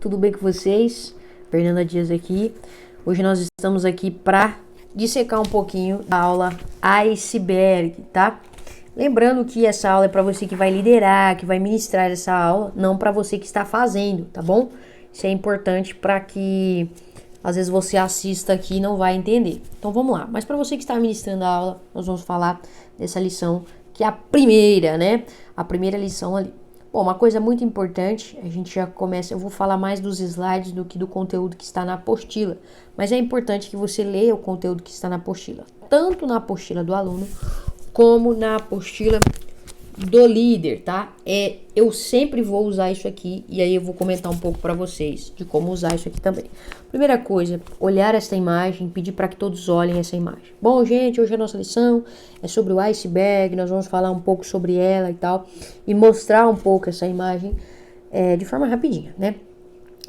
Tudo bem com vocês? Fernanda Dias aqui. Hoje nós estamos aqui para dissecar um pouquinho da aula Iceberg, tá? Lembrando que essa aula é para você que vai liderar, que vai ministrar essa aula, não para você que está fazendo, tá bom? Isso é importante para que às vezes você assista aqui e não vai entender. Então vamos lá. Mas para você que está ministrando a aula, nós vamos falar dessa lição que é a primeira, né? A primeira lição ali. Bom, uma coisa muito importante, a gente já começa, eu vou falar mais dos slides do que do conteúdo que está na apostila, mas é importante que você leia o conteúdo que está na apostila, tanto na apostila do aluno, como na apostila do líder, tá? Eu sempre vou usar isso aqui, e aí eu vou comentar um pouco para vocês de como usar isso aqui também. Primeira coisa, olhar essa imagem, pedir para que todos olhem essa imagem. Bom, gente, hoje a nossa lição é sobre o iceberg, nós vamos falar um pouco sobre ela e tal, e mostrar um pouco essa imagem de forma rapidinha, né?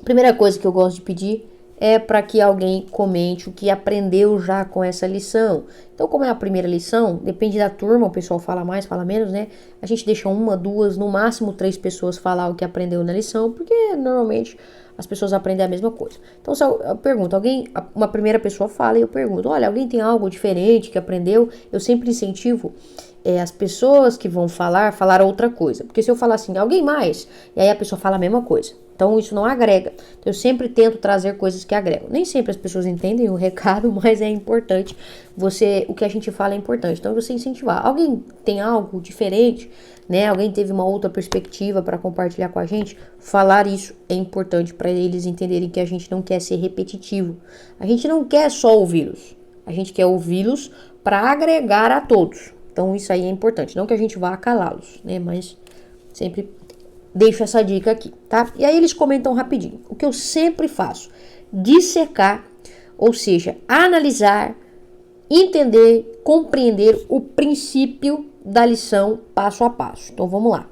Primeira coisa que eu gosto de pedir é para que alguém comente o que aprendeu já com essa lição. Então, como é a primeira lição, depende da turma, o pessoal fala mais, fala menos, né? A gente deixa uma, duas, no máximo 3 pessoas falar o que aprendeu na lição, porque normalmente as pessoas aprendem a mesma coisa. Então, se eu pergunto, uma primeira pessoa fala e eu pergunto, olha, alguém tem algo diferente que aprendeu? Eu sempre incentivo as pessoas que vão falar outra coisa. Porque se eu falar assim, alguém mais? E aí a pessoa fala a mesma coisa. Então isso não agrega. Eu sempre tento trazer coisas que agregam. Nem sempre as pessoas entendem o recado, mas é importante. O que a gente fala é importante. Então você incentivar. Alguém tem algo diferente, né? Alguém teve uma outra perspectiva para compartilhar com a gente? Falar isso é importante para eles entenderem que a gente não quer ser repetitivo. A gente não quer só ouvi-los. A gente quer ouvi-los para agregar a todos. Então isso aí é importante. Não que a gente vá acalá-los, né? Mas sempre deixo essa dica aqui, tá? E aí eles comentam rapidinho. O que eu sempre faço, dissecar, ou seja, analisar, entender, compreender o princípio da lição passo a passo. Então vamos lá.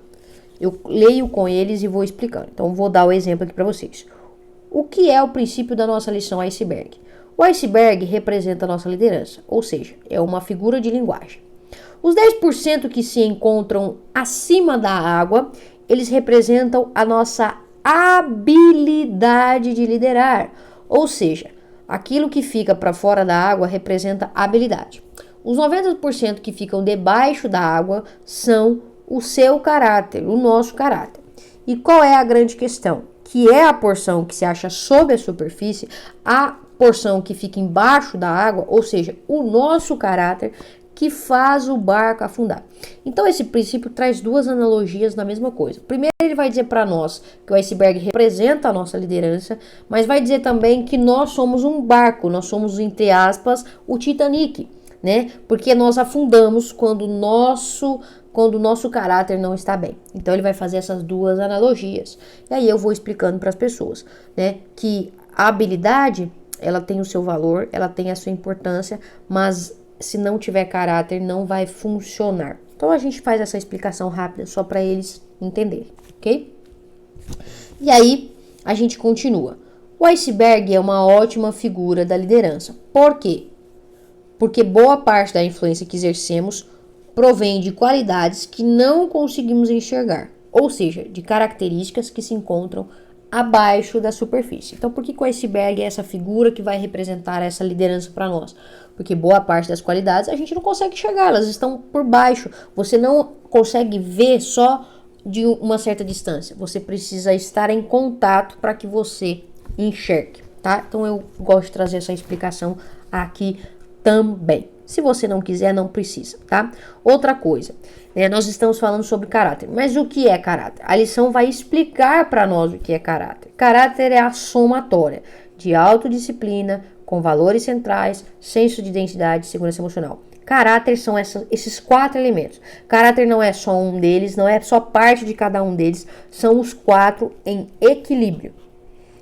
Eu leio com eles e vou explicando. Então vou dar o exemplo aqui para vocês. O que é o princípio da nossa lição iceberg? O iceberg representa a nossa liderança, ou seja, é uma figura de linguagem. Os 10% que se encontram acima da água, eles representam a nossa habilidade de liderar. Ou seja, aquilo que fica para fora da água representa habilidade. Os 90% que ficam debaixo da água são o seu caráter, o nosso caráter. E qual é a grande questão? Que é a porção que se acha sob a superfície, a porção que fica embaixo da água, ou seja, o nosso caráter, que faz o barco afundar. Então esse princípio traz duas analogias na mesma coisa. Primeiro ele vai dizer para nós que o iceberg representa a nossa liderança, mas vai dizer também que nós somos um barco, nós somos, entre aspas, o Titanic, né? Porque nós afundamos quando o nosso caráter não está bem. Então ele vai fazer essas duas analogias. E aí eu vou explicando para as pessoas, né, que a habilidade, ela tem o seu valor, ela tem a sua importância, mas se não tiver caráter, não vai funcionar. Então a gente faz essa explicação rápida só para eles entenderem, ok? E aí a gente continua. O iceberg é uma ótima figura da liderança. Por quê? Porque boa parte da influência que exercemos provém de qualidades que não conseguimos enxergar, ou seja, de características que se encontram abaixo da superfície. Então, por que o iceberg é essa figura que vai representar essa liderança para nós? Porque boa parte das qualidades a gente não consegue enxergar, elas estão por baixo. Você não consegue ver só de uma certa distância. Você precisa estar em contato para que você enxergue, tá? Então, eu gosto de trazer essa explicação aqui também. Se você não quiser, não precisa, tá? Outra coisa, nós estamos falando sobre caráter. Mas o que é caráter? A lição vai explicar para nós o que é caráter. Caráter é a somatória de autodisciplina, com valores centrais, senso de identidade e segurança emocional. Caráter são esses 4 elementos. Caráter não é só um deles, não é só parte de cada um deles, são os 4 em equilíbrio.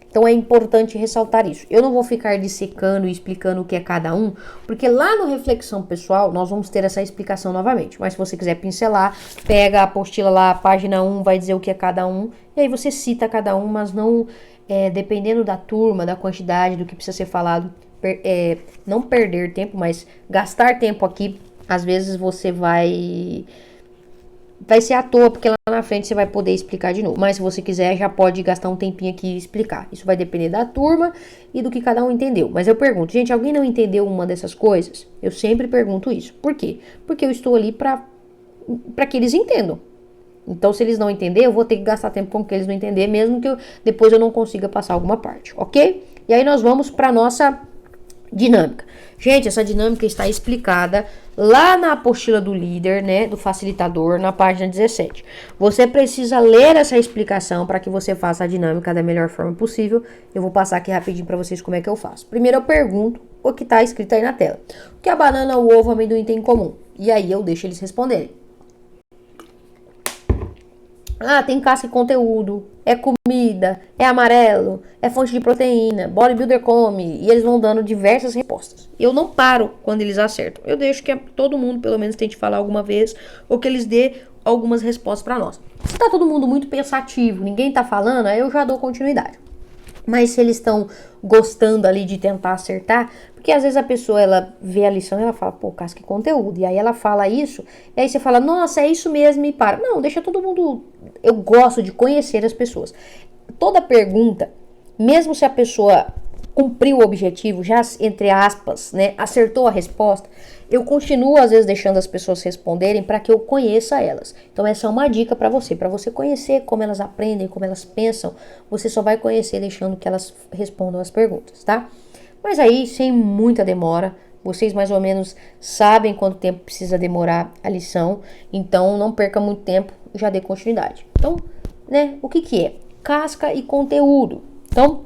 Então é importante ressaltar isso. Eu não vou ficar dissecando e explicando o que é cada um, porque lá no Reflexão Pessoal nós vamos ter essa explicação novamente. Mas se você quiser pincelar, pega a apostila lá, página 1, vai dizer o que é cada um, e aí você cita cada um, mas não, dependendo da turma, da quantidade, do que precisa ser falado, não perder tempo, mas gastar tempo aqui, às vezes você vai ser à toa, porque lá na na frente você vai poder explicar de novo. Mas se você quiser, já pode gastar um tempinho aqui e explicar. Isso vai depender da turma e do que cada um entendeu. Mas eu pergunto, gente, alguém não entendeu uma dessas coisas? Eu sempre pergunto isso. Por quê? Porque eu estou ali para que eles entendam. Então, se eles não entenderem, eu vou ter que gastar tempo com que eles não entenderem, mesmo que depois eu não consiga passar alguma parte, ok? E aí nós vamos para nossa dinâmica. Gente, essa dinâmica está explicada lá na apostila do líder, né, do facilitador, na página 17. Você precisa ler essa explicação para que você faça a dinâmica da melhor forma possível. Eu vou passar aqui rapidinho para vocês como é que eu faço. Primeiro eu pergunto o que está escrito aí na tela. O que a banana, o ovo e o amendoim têm em comum? E aí eu deixo eles responderem. Ah, tem casca e conteúdo, é comida, é amarelo, é fonte de proteína, bodybuilder come, e eles vão dando diversas respostas. Eu não paro quando eles acertam. Eu deixo que todo mundo, pelo menos, tente falar alguma vez, ou que eles dê algumas respostas para nós. Se tá todo mundo muito pensativo, ninguém tá falando, aí eu já dou continuidade. Mas se eles estão gostando ali de tentar acertar, porque às vezes a pessoa, ela vê a lição e ela fala, pô, casca e conteúdo. E aí ela fala isso, e aí você fala, nossa, é isso mesmo, e para. Não, deixa todo mundo... Eu gosto de conhecer as pessoas. Toda pergunta, mesmo se a pessoa cumpriu o objetivo, já, entre aspas, né, acertou a resposta, eu continuo às vezes deixando as pessoas responderem para que eu conheça elas. Então essa é uma dica para você conhecer como elas aprendem, como elas pensam, você só vai conhecer deixando que elas respondam as perguntas, tá? Mas aí, sem muita demora, vocês mais ou menos sabem quanto tempo precisa demorar a lição, então não perca muito tempo, já dê continuidade. Então, né, o que é? Casca e conteúdo. Então,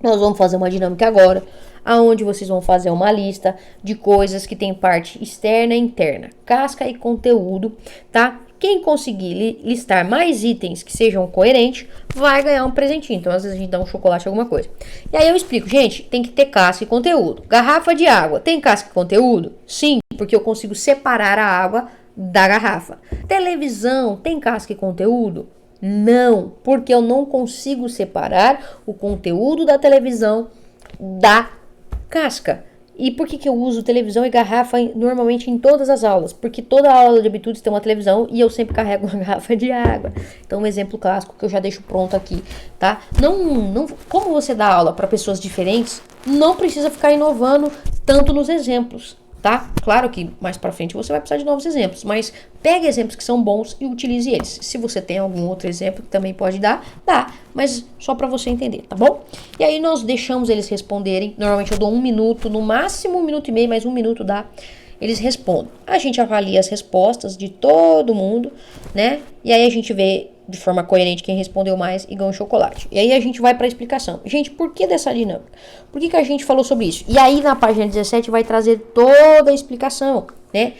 nós vamos fazer uma dinâmica agora, aonde vocês vão fazer uma lista de coisas que tem parte externa e interna, casca e conteúdo, tá? Quem conseguir listar mais itens que sejam coerentes, vai ganhar um presentinho. Então, às vezes a gente dá um chocolate, alguma coisa. E aí eu explico, gente, tem que ter casca e conteúdo. Garrafa de água, tem casca e conteúdo? Sim, porque eu consigo separar a água da garrafa. Televisão, tem casca e conteúdo? Não, porque eu não consigo separar o conteúdo da televisão da casca. E por que eu uso televisão e garrafa normalmente em todas as aulas? Porque toda aula de habitudes tem uma televisão e eu sempre carrego uma garrafa de água. Então, um exemplo clássico que eu já deixo pronto aqui, tá? Como você dá aula para pessoas diferentes, não precisa ficar inovando tanto nos exemplos, tá? Claro que mais pra frente você vai precisar de novos exemplos, mas pegue exemplos que são bons e utilize eles. Se você tem algum outro exemplo que também pode dar, dá, mas só pra você entender, tá bom? E aí nós deixamos eles responderem, normalmente eu dou 1 minuto, no máximo 1 minuto e meio, mas 1 minuto dá, eles respondem. A gente avalia as respostas de todo mundo, né? E aí a gente vê de forma coerente quem respondeu mais e ganha um chocolate. E aí a gente vai para a explicação. Gente, por que dessa dinâmica? Por que a gente falou sobre isso? E aí na página 17 vai trazer toda a explicação, né?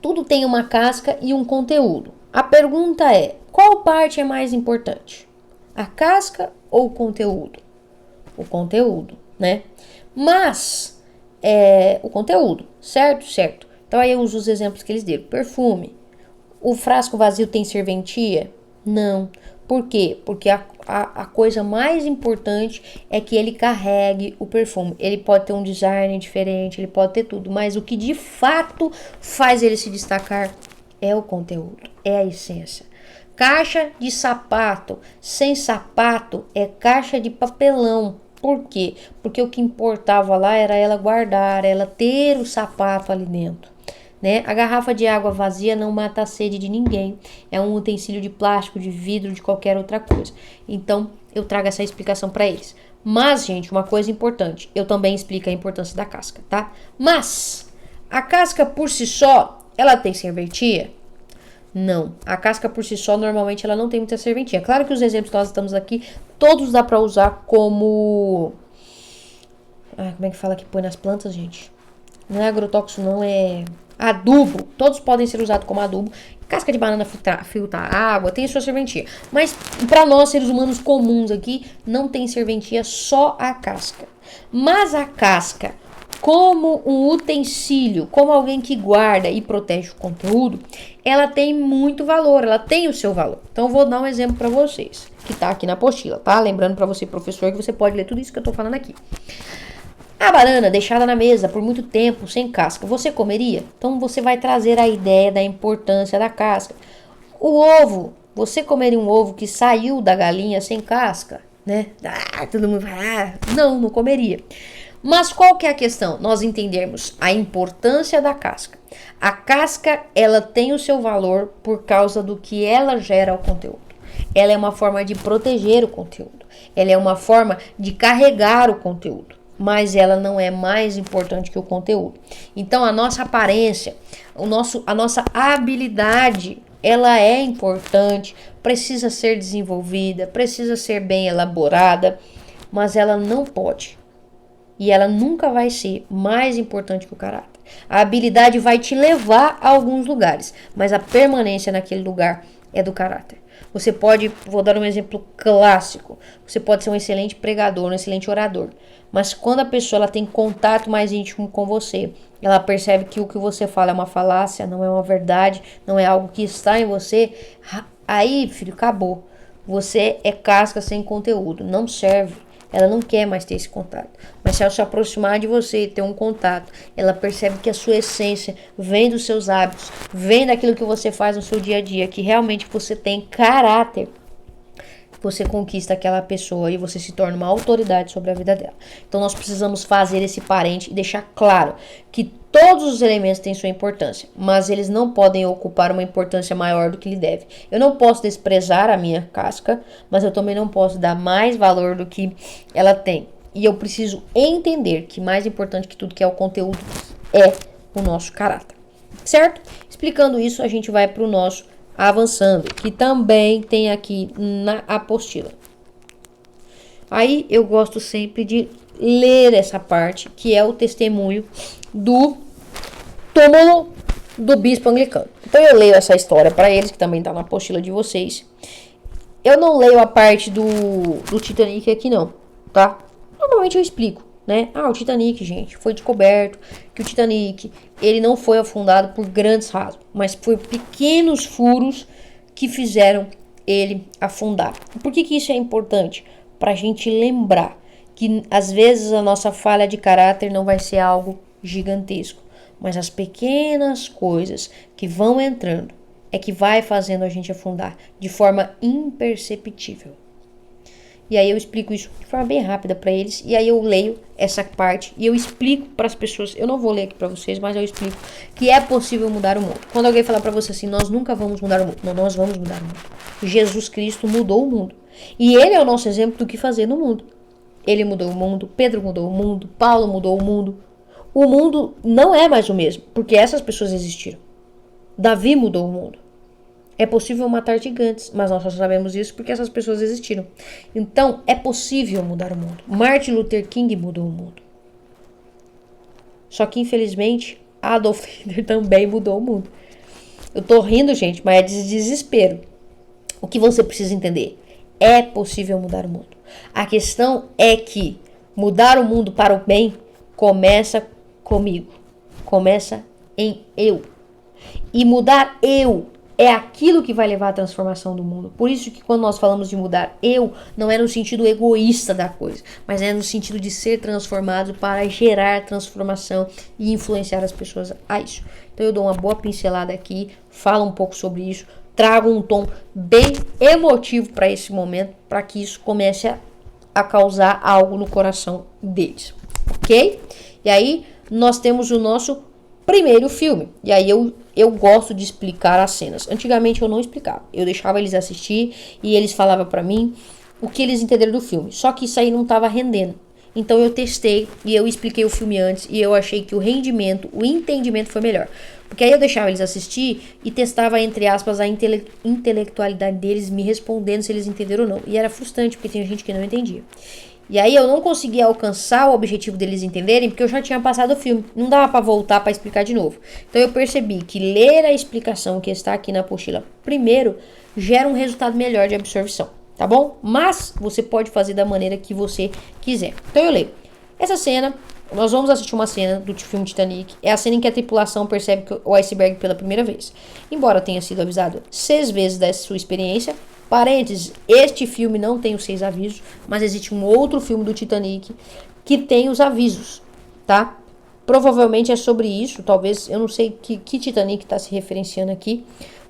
Tudo tem uma casca e um conteúdo. A pergunta é, qual parte é mais importante? A casca ou o conteúdo? O conteúdo, né? Mas, o conteúdo, certo? Certo. Então aí eu uso os exemplos que eles deram. Perfume. O frasco vazio tem serventia? Não. Por quê? Porque a coisa mais importante é que ele carregue o perfume. Ele pode ter um design diferente, ele pode ter tudo, mas o que de fato faz ele se destacar é o conteúdo, é a essência. Caixa de sapato sem sapato é caixa de papelão. Por quê? Porque o que importava lá era ela guardar, ela ter o sapato ali dentro. Né? A garrafa de água vazia não mata a sede de ninguém. É um utensílio de plástico, de vidro, de qualquer outra coisa. Então, eu trago essa explicação para eles. Mas, gente, uma coisa importante. Eu também explico a importância da casca, tá? Mas, a casca por si só, ela tem serventia? Não. A casca por si só, normalmente, ela não tem muita serventia. Claro que os exemplos que nós estamos aqui, todos dá para usar como... como é que fala que põe nas plantas, gente? Não é agrotóxico, não, é... adubo, todos podem ser usados como adubo. Casca de banana filtrar água, tem sua serventia. Mas para nós, seres humanos comuns aqui, não tem serventia, só a casca. Mas a casca, como um utensílio, como alguém que guarda e protege o conteúdo, ela tem muito valor, ela tem o seu valor. Então, eu vou dar um exemplo para vocês, que tá aqui na apostila, tá? Lembrando para você, professor, que você pode ler tudo isso que eu tô falando aqui. A banana deixada na mesa por muito tempo sem casca, você comeria? Então você vai trazer a ideia da importância da casca. O ovo, você comeria um ovo que saiu da galinha sem casca, né? Todo mundo vai, não comeria. Mas qual que é a questão? Nós entendermos a importância da casca. A casca, ela tem o seu valor por causa do que ela gera ao conteúdo. Ela é uma forma de proteger o conteúdo. Ela é uma forma de carregar o conteúdo. Mas ela não é mais importante que o conteúdo. Então, a nossa aparência, a nossa habilidade, ela é importante, precisa ser desenvolvida, precisa ser bem elaborada, mas ela não pode. E ela nunca vai ser mais importante que o caráter. A habilidade vai te levar a alguns lugares, mas a permanência naquele lugar é do caráter. Você pode, vou dar um exemplo clássico, você pode ser um excelente pregador, um excelente orador, mas quando a pessoa ela tem contato mais íntimo com você, ela percebe que o que você fala é uma falácia, não é uma verdade, não é algo que está em você, aí, filho, acabou. Você é casca sem conteúdo, não serve. Ela não quer mais ter esse contato. Mas se ela se aproximar de você e ter um contato, ela percebe que a sua essência vem dos seus hábitos, vem daquilo que você faz no seu dia a dia, que realmente você tem caráter. Você conquista aquela pessoa e você se torna uma autoridade sobre a vida dela. Então nós precisamos fazer esse parente e deixar claro que todos os elementos têm sua importância, mas eles não podem ocupar uma importância maior do que lhe deve. Eu não posso desprezar a minha casca, mas eu também não posso dar mais valor do que ela tem. E eu preciso entender que mais importante que tudo que é o conteúdo é o nosso caráter. Certo? Explicando isso, a gente vai para o nosso avançando, que também tem aqui na apostila. Aí eu gosto sempre de ler essa parte, que é o testemunho do túmulo do bispo anglicano. Então eu leio essa história para eles, que também está na apostila de vocês. Eu não leio a parte do Titanic aqui não, tá? Normalmente eu explico, né? O Titanic, gente, foi descoberto que o Titanic, ele não foi afundado por grandes rasgos, mas por pequenos furos que fizeram ele afundar. Por que isso é importante? Pra gente lembrar que às vezes a nossa falha de caráter não vai ser algo gigantesco, mas as pequenas coisas que vão entrando é que vai fazendo a gente afundar de forma imperceptível. E aí eu explico isso de forma bem rápida para eles. E aí eu leio essa parte e eu explico para as pessoas. Eu não vou ler aqui para vocês, mas eu explico que é possível mudar o mundo. Quando alguém falar para você assim, nós nunca vamos mudar o mundo. Não, nós vamos mudar o mundo. Jesus Cristo mudou o mundo. E ele é o nosso exemplo do que fazer no mundo. Ele mudou o mundo, Pedro mudou o mundo, Paulo mudou o mundo. O mundo não é mais o mesmo, porque essas pessoas existiram. Davi mudou o mundo. É possível matar gigantes, mas nós só sabemos isso porque essas pessoas existiram. Então, é possível mudar o mundo. Martin Luther King mudou o mundo. Só que, infelizmente, Adolf Hitler também mudou o mundo. Eu tô rindo, gente, mas é de desespero. O que você precisa entender? É possível mudar o mundo. A questão é que mudar o mundo para o bem começa comigo. Começa em eu. E mudar eu é aquilo que vai levar à transformação do mundo. Por isso que quando nós falamos de mudar eu, não é no sentido egoísta da coisa, mas é no sentido de ser transformado para gerar transformação e influenciar as pessoas a isso. Então eu dou uma boa pincelada aqui, falo um pouco sobre isso, trago um tom bem emotivo para esse momento, para que isso comece a causar algo no coração deles, ok? E aí nós temos o nosso primeiro filme, e aí eu gosto de explicar as cenas. Antigamente eu não explicava, eu deixava eles assistir e eles falavam pra mim o que eles entenderam do filme, só que isso aí não tava rendendo. Então eu testei e eu expliquei o filme antes e eu achei que o rendimento, o entendimento foi melhor. Porque aí eu deixava eles assistir e testava, entre aspas, a intelectualidade deles, me respondendo se eles entenderam ou não. E era frustrante, porque tinha gente que não entendia. E aí eu não conseguia alcançar o objetivo deles entenderem, porque eu já tinha passado o filme. Não dava para voltar para explicar de novo. Então eu percebi que ler a explicação que está aqui na apostila primeiro gera um resultado melhor de absorção, tá bom? Mas você pode fazer da maneira que você quiser. Então eu leio. Essa cena, nós vamos assistir uma cena do filme Titanic. É a cena em que a tripulação percebe o iceberg pela primeira vez. Embora tenha sido avisado 6 vezes dessa sua experiência, parênteses, este filme não tem os 6 avisos, mas existe um outro filme do Titanic que tem os avisos, tá? Provavelmente é sobre isso, talvez, eu não sei que Titanic está se referenciando aqui,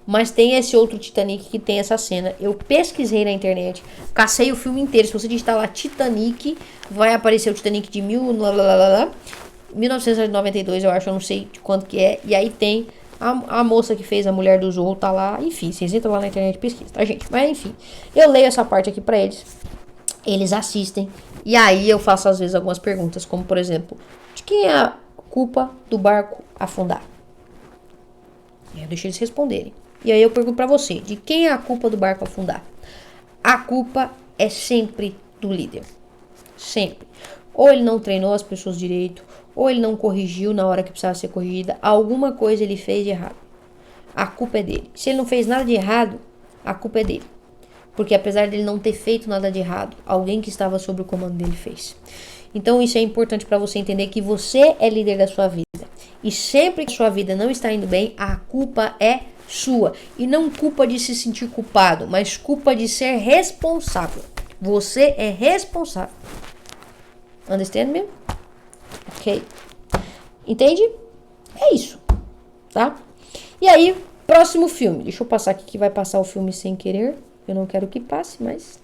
Mas tem esse outro Titanic que tem essa cena. Eu pesquisei na internet, cacei o filme inteiro. Se você digitar lá Titanic, vai aparecer o Titanic de 1992, eu acho, eu não sei de quanto que é. E aí tem a moça que fez a Mulher do Zorro, tá lá. Enfim, vocês entram lá na internet e pesquisam, tá, gente? Mas enfim, eu leio essa parte aqui pra eles. Eles assistem. E aí eu faço às vezes algumas perguntas, como por exemplo, de quem é a culpa do barco afundar? E aí eu deixo eles responderem. E aí eu pergunto pra você, de quem é a culpa do barco afundar? A culpa é sempre do líder. Sempre. Ou ele não treinou as pessoas direito, ou ele não corrigiu na hora que precisava ser corrigida. Alguma coisa ele fez de errado. A culpa é dele. Se ele não fez nada de errado, a culpa é dele. Porque apesar dele não ter feito nada de errado, alguém que estava sob o comando dele fez. Então isso é importante para você entender que você é líder da sua vida. E sempre que a sua vida não está indo bem, a culpa é sua. E não culpa de se sentir culpado, mas culpa de ser responsável. Você é responsável. Understand me? Ok. Entende? É isso. Tá? E aí, próximo filme. Deixa eu passar aqui que vai passar o filme sem querer. Eu não quero que passe, mas...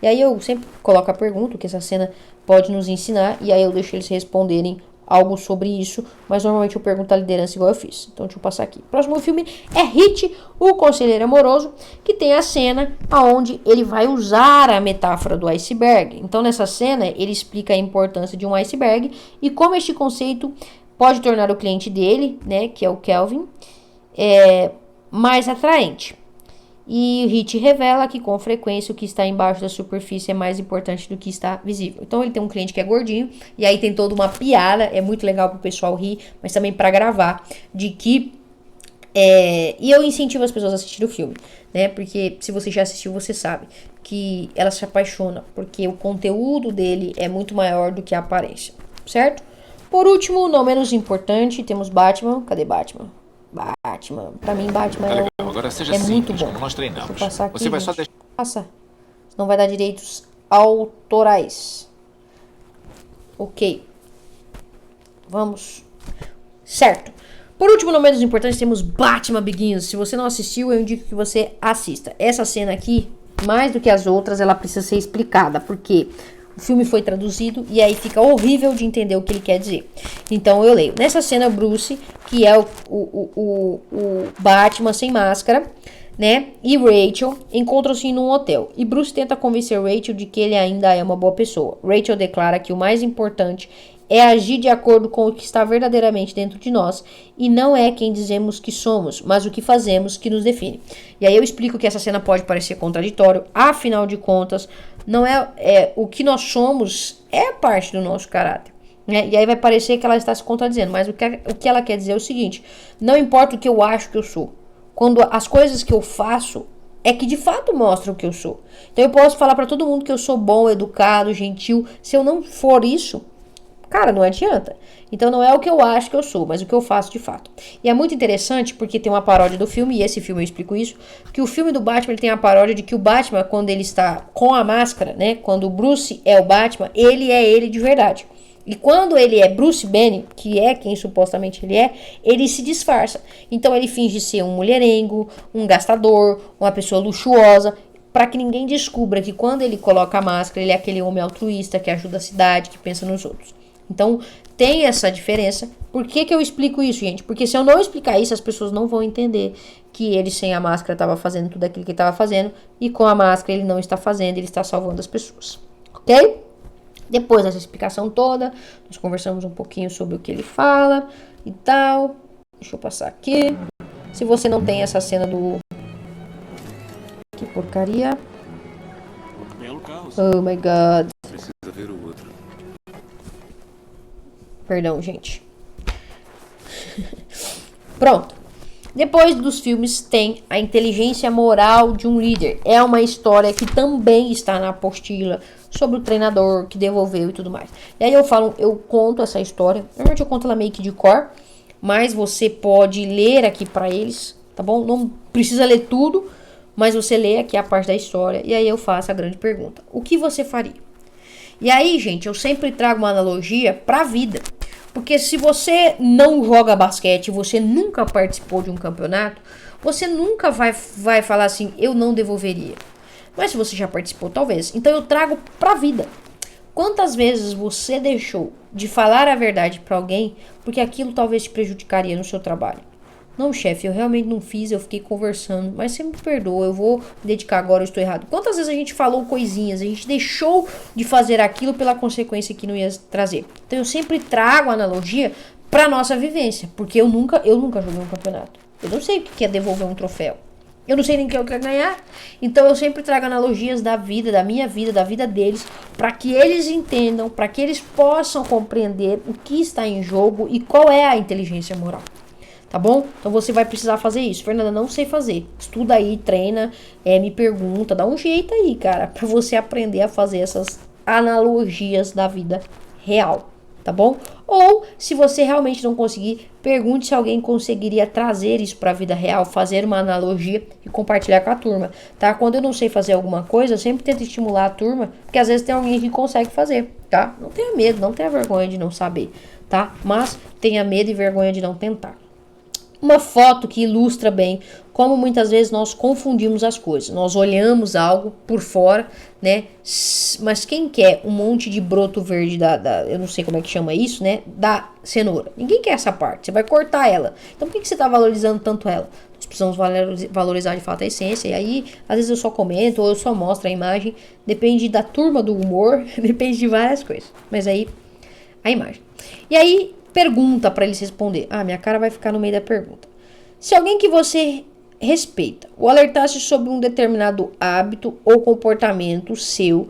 E aí eu sempre coloco a pergunta, o que essa cena pode nos ensinar. E aí eu deixo eles responderem algo sobre isso. Mas normalmente eu pergunto a liderança igual eu fiz. Então deixa eu passar aqui. Próximo filme é Hit, o Conselheiro Amoroso. Que tem a cena onde ele vai usar a metáfora do iceberg. Então nessa cena ele explica a importância de um iceberg. E como este conceito pode tornar o cliente dele, né, que é o Kelvin, mais atraente. E o Hit revela que com frequência o que está embaixo da superfície é mais importante do que está visível. Então ele tem um cliente que é gordinho, e aí tem toda uma piada, é muito legal pro pessoal rir, mas também para gravar, de que... e eu incentivo as pessoas a assistir o filme, né? Porque se você já assistiu, você sabe que ela se apaixona, porque o conteúdo dele é muito maior do que a aparência, certo? Por último, não menos importante, temos Batman. Cadê Batman? Batman. Pra mim, Batman Agora seja é muito simples, bom. como nós treinamos. Deixa eu passar aqui, Você vai só gente. deixar... Passa. Senão vai dar direitos autorais. Ok. Vamos. Certo. Por último, não menos importante, temos Batman Begins. Se você não assistiu, eu indico que você assista. Essa cena aqui, mais do que as outras, ela precisa ser explicada. Porque o filme foi traduzido e aí fica horrível de entender o que ele quer dizer. Então eu leio. Nessa cena, Bruce, que é o Batman sem máscara, né, e Rachel encontram-se num hotel. E Bruce tenta convencer Rachel de que ele ainda é uma boa pessoa. Rachel declara que o mais importante é agir de acordo com o que está verdadeiramente dentro de nós e não é quem dizemos que somos, mas o que fazemos que nos define. E aí eu explico que essa cena pode parecer contraditório, afinal de contas, não é o que nós somos é parte do nosso caráter. Né? E aí vai parecer que ela está se contradizendo, mas o que ela quer dizer é o seguinte: não importa o que eu acho que eu sou, quando as coisas que eu faço é que de fato mostram o que eu sou. Então eu posso falar para todo mundo que eu sou bom, educado, gentil, se eu não for isso, cara, não adianta. Então não é o que eu acho que eu sou, mas o que eu faço de fato. E é muito interessante porque tem uma paródia do filme, e esse filme eu explico isso, que o filme do Batman ele tem a paródia de que o Batman, quando ele está com a máscara, né, quando o Bruce é o Batman, ele é ele de verdade. E quando ele é Bruce Banner, que é quem supostamente ele se disfarça. Então ele finge ser um mulherengo, um gastador, uma pessoa luxuosa, para que ninguém descubra que quando ele coloca a máscara, ele é aquele homem altruísta que ajuda a cidade, que pensa nos outros. Então tem essa diferença. Por que eu explico isso, gente? Porque se eu não explicar isso, as pessoas não vão entender que ele sem a máscara estava fazendo tudo aquilo que ele estava fazendo, e com a máscara ele não está fazendo, ele está salvando as pessoas. Ok? Depois dessa explicação toda, nós conversamos um pouquinho sobre o que ele fala e tal. Deixa eu passar aqui. Se você não tem essa cena do... Que porcaria. Belo carro. Oh my God. Precisa ver o outro. Perdão, gente. Pronto. Depois dos filmes tem a inteligência moral de um líder. É uma história que também está na apostila sobre o treinador que devolveu e tudo mais. E aí eu conto essa história. Normalmente eu conto ela meio que de cor, mas você pode ler aqui pra eles, tá bom? Não precisa ler tudo, mas você lê aqui a parte da história e aí eu faço a grande pergunta: o que você faria? E aí, gente, eu sempre trago uma analogia pra vida. Porque se você não joga basquete, você nunca participou de um campeonato, você nunca vai falar assim, eu não devolveria. Mas se você já participou, talvez. Então eu trago pra vida. Quantas vezes você deixou de falar a verdade pra alguém porque aquilo talvez te prejudicaria no seu trabalho? Não, chefe, eu realmente não fiz, eu fiquei conversando, mas você me perdoa, eu vou me dedicar agora, eu estou errado. Quantas vezes a gente falou coisinhas, a gente deixou de fazer aquilo pela consequência que não ia trazer? Então eu sempre trago a analogia pra nossa vivência, porque eu nunca joguei um campeonato. Eu não sei o que é devolver um troféu. Eu não sei nem o que eu quero ganhar. Então eu sempre trago analogias da vida, da minha vida, da vida deles, para que eles entendam, para que eles possam compreender o que está em jogo e qual é a inteligência moral. Tá bom? Então você vai precisar fazer isso. Fernanda, não sei fazer. Estuda aí, treina, me pergunta, dá um jeito aí, cara, pra você aprender a fazer essas analogias da vida real, tá bom? Ou, se você realmente não conseguir, pergunte se alguém conseguiria trazer isso pra vida real, fazer uma analogia e compartilhar com a turma, tá? Quando eu não sei fazer alguma coisa, eu sempre tento estimular a turma, porque às vezes tem alguém que consegue fazer, tá? Não tenha medo, não tenha vergonha de não saber, tá? Mas tenha medo e vergonha de não tentar. Uma foto que ilustra bem como muitas vezes nós confundimos as coisas. Nós olhamos algo por fora, né? Mas quem quer um monte de broto verde eu não sei como é que chama isso, né? Da cenoura. Ninguém quer essa parte. Você vai cortar ela. Então por que você está valorizando tanto ela? Nós precisamos valorizar de fato a essência. E aí, às vezes eu só comento ou eu só mostro a imagem. Depende da turma do humor. Depende de várias coisas. Mas aí, a imagem. E aí, pergunta para eles responder. Minha cara vai ficar no meio da pergunta. Se alguém que você respeita o alertasse sobre um determinado hábito ou comportamento seu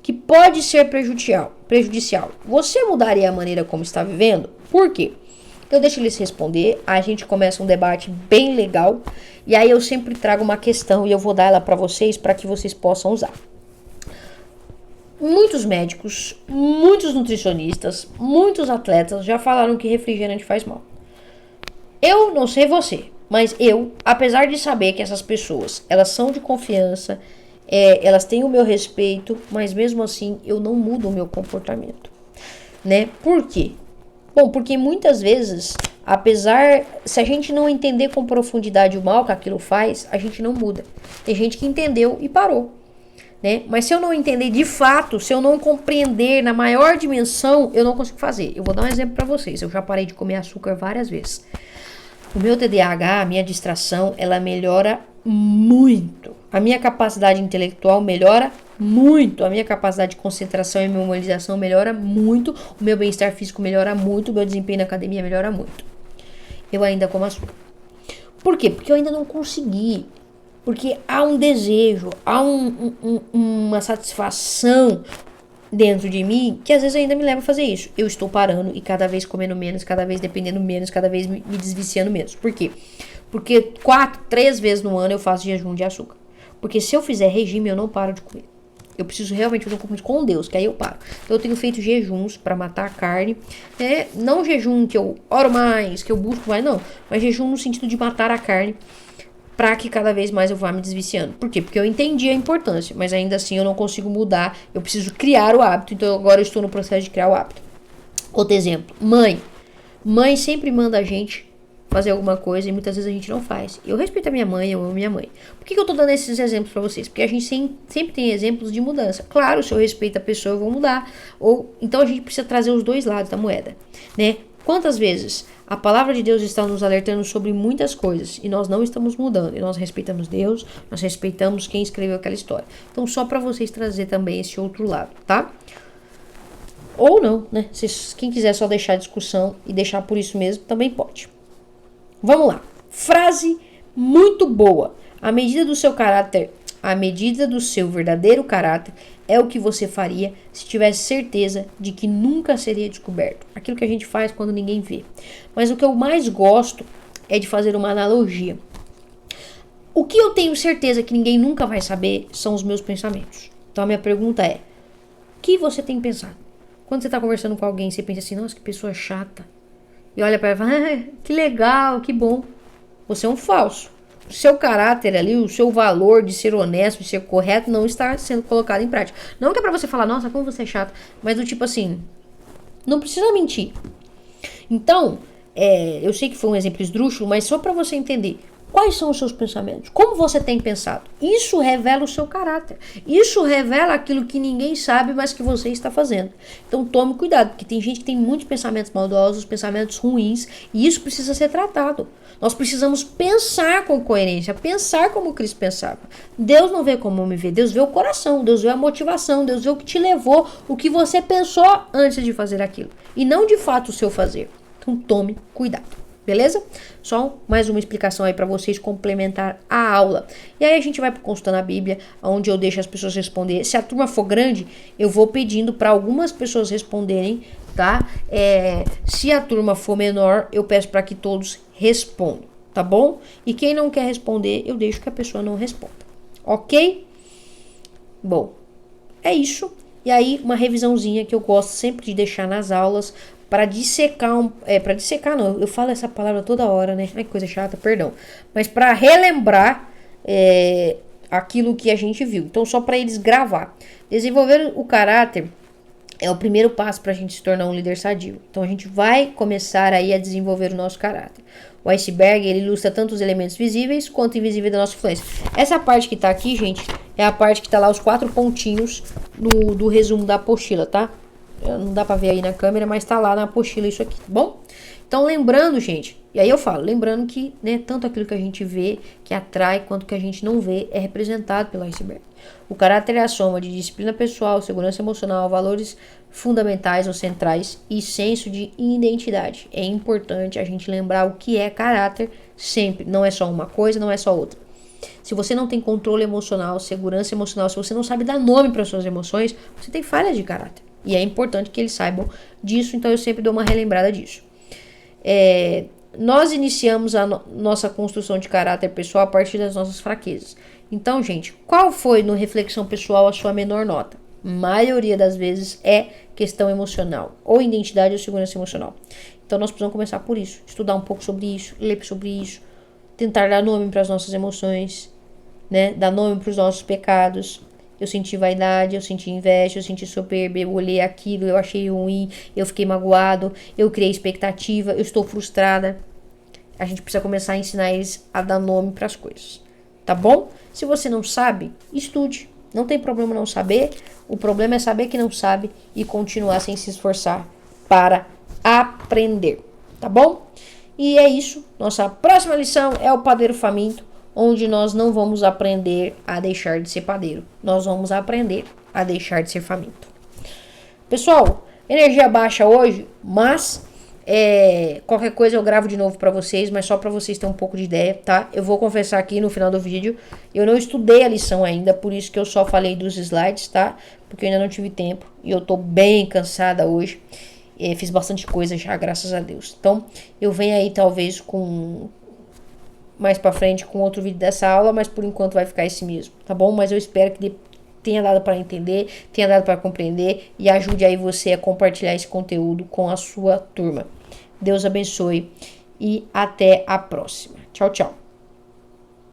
que pode ser prejudicial, você mudaria a maneira como está vivendo? Por quê? Eu deixo eles responder, a gente começa um debate bem legal e aí eu sempre trago uma questão e eu vou dar ela para vocês para que vocês possam usar. Muitos médicos, muitos nutricionistas, muitos atletas já falaram que refrigerante faz mal. Eu não sei você, mas eu, apesar de saber que essas pessoas, elas são de confiança, elas têm o meu respeito, mas mesmo assim eu não mudo o meu comportamento, né? Por quê? Bom, porque muitas vezes, se a gente não entender com profundidade o mal que aquilo faz, a gente não muda. Tem gente que entendeu e parou. Né? Mas se eu não entender de fato, se eu não compreender na maior dimensão, eu não consigo fazer. Eu vou dar um exemplo para vocês. Eu já parei de comer açúcar várias vezes. O meu TDAH, a minha distração, ela melhora muito. A minha capacidade intelectual melhora muito. A minha capacidade de concentração e memorização melhora muito. O meu bem-estar físico melhora muito. O meu desempenho na academia melhora muito. Eu ainda como açúcar. Por quê? Porque eu ainda não consegui. Porque há um desejo, há uma satisfação dentro de mim que às vezes ainda me leva a fazer isso. Eu estou parando e cada vez comendo menos, cada vez dependendo menos, cada vez me desviciando menos. Por quê? Porque 3 vezes no ano eu faço jejum de açúcar. Porque se eu fizer regime, eu não paro de comer. Eu preciso realmente fazer um compromisso com Deus, que aí eu paro. Então eu tenho feito jejuns para matar a carne. Não jejum que eu oro mais, que eu busco mais, não. Mas jejum no sentido de matar a carne. Pra que cada vez mais eu vá me desviciando. Por quê? Porque eu entendi a importância, mas ainda assim eu não consigo mudar. Eu preciso criar o hábito, então agora eu estou no processo de criar o hábito. Outro exemplo, mãe. Mãe sempre manda a gente fazer alguma coisa e muitas vezes a gente não faz. Eu respeito a minha mãe, eu amo minha mãe. Por que eu tô dando esses exemplos pra vocês? Porque a gente sempre tem exemplos de mudança. Claro, se eu respeito a pessoa, eu vou mudar. Então a gente precisa trazer os dois lados da moeda, né? Quantas vezes a palavra de Deus está nos alertando sobre muitas coisas e nós não estamos mudando. E nós respeitamos Deus, nós respeitamos quem escreveu aquela história. Então, só para vocês trazer também esse outro lado, tá? Ou não, né? Quem quiser só deixar a discussão e deixar por isso mesmo, também pode. Vamos lá. Frase muito boa. A medida do seu verdadeiro caráter é o que você faria se tivesse certeza de que nunca seria descoberto. Aquilo que a gente faz quando ninguém vê. Mas o que eu mais gosto é de fazer uma analogia. O que eu tenho certeza que ninguém nunca vai saber são os meus pensamentos. Então a minha pergunta é: o que você tem pensado? Quando você está conversando com alguém, você pensa assim, nossa, que pessoa chata. E olha para ela e fala, que legal, que bom. Você é um falso. O seu caráter ali, o seu valor de ser honesto, de ser correto, não está sendo colocado em prática. Não que é pra você falar, nossa, como você é chato, mas do tipo assim, não precisa mentir. Então, eu sei que foi um exemplo esdrúxulo, mas só pra você entender, Quais são os seus pensamentos? Como você tem pensado? Isso revela o seu caráter. Isso revela aquilo que ninguém sabe, mas que você está fazendo. Então tome cuidado, porque tem gente que tem muitos pensamentos maldosos, pensamentos ruins, e isso precisa ser tratado. Nós precisamos pensar com coerência, pensar como Cristo pensava. Deus não vê como me vê, Deus vê o coração, Deus vê a motivação, Deus vê o que te levou, o que você pensou antes de fazer aquilo. E não de fato o seu fazer. Então tome cuidado. Beleza? Só mais uma explicação aí para vocês complementar a aula. E aí a gente vai pro Consultando a Bíblia, onde eu deixo as pessoas responder. Se a turma for grande, eu vou pedindo para algumas pessoas responderem, tá? Se a turma for menor, eu peço para que todos respondam, tá bom? E quem não quer responder, eu deixo que a pessoa não responda. Ok? Bom, é isso. E aí, uma revisãozinha que eu gosto sempre de deixar nas aulas para dissecar, para dissecar não, eu falo essa palavra toda hora, né? Ai, coisa chata, perdão. Mas para relembrar aquilo que a gente viu. Então, só para eles gravar. Desenvolver o caráter é o primeiro passo para a gente se tornar um líder sadio. Então, a gente vai começar aí a desenvolver o nosso caráter. O iceberg, ele ilustra tanto os elementos visíveis quanto invisíveis da nossa influência. Essa parte que tá aqui, gente, é a parte que tá lá, os 4 pontinhos do resumo da apostila, tá? Não dá pra ver aí na câmera, mas tá lá na apostila isso aqui, tá bom? Então, lembrando, gente, e aí eu falo, lembrando que, né, tanto aquilo que a gente vê, que atrai, quanto que a gente não vê, é representado pelo iceberg. O caráter é a soma de disciplina pessoal, segurança emocional, valores fundamentais ou centrais e senso de identidade. É importante a gente lembrar o que é caráter sempre, não é só uma coisa, não é só outra. Se você não tem controle emocional, segurança emocional, se você não sabe dar nome para suas emoções, você tem falhas de caráter. E é importante que eles saibam disso, então eu sempre dou uma relembrada disso. Nós iniciamos a nossa construção de caráter pessoal a partir das nossas fraquezas. Então, gente, qual foi no Reflexão Pessoal a sua menor nota? Maioria das vezes é questão emocional, ou identidade ou segurança emocional. Então nós precisamos começar por isso, estudar um pouco sobre isso, ler sobre isso, tentar dar nome para as nossas emoções, né? Dar nome para os nossos pecados. Eu senti vaidade, eu senti inveja, eu senti soberba, eu olhei aquilo, eu achei ruim, eu fiquei magoado, eu criei expectativa, eu estou frustrada. A gente precisa começar a ensinar eles a dar nome para as coisas, tá bom? Se você não sabe, estude. Não tem problema não saber, o problema é saber que não sabe e continuar sem se esforçar para aprender, tá bom? E é isso, nossa próxima lição é o padeiro faminto, onde nós não vamos aprender a deixar de ser padeiro, nós vamos aprender a deixar de ser faminto. Pessoal, energia baixa hoje, mas qualquer coisa eu gravo de novo pra vocês, mas só pra vocês terem um pouco de ideia, tá? Eu vou confessar aqui no final do vídeo, eu não estudei a lição ainda, por isso que eu só falei dos slides, tá? Porque eu ainda não tive tempo e eu tô bem cansada hoje. Fiz bastante coisa já, graças a Deus. Então, eu venho aí talvez com mais pra frente com outro vídeo dessa aula, mas por enquanto vai ficar esse mesmo, tá bom? Mas eu espero que tenha dado para entender, tenha dado para compreender e ajude aí você a compartilhar esse conteúdo com a sua turma. Deus abençoe e até a próxima. Tchau, tchau.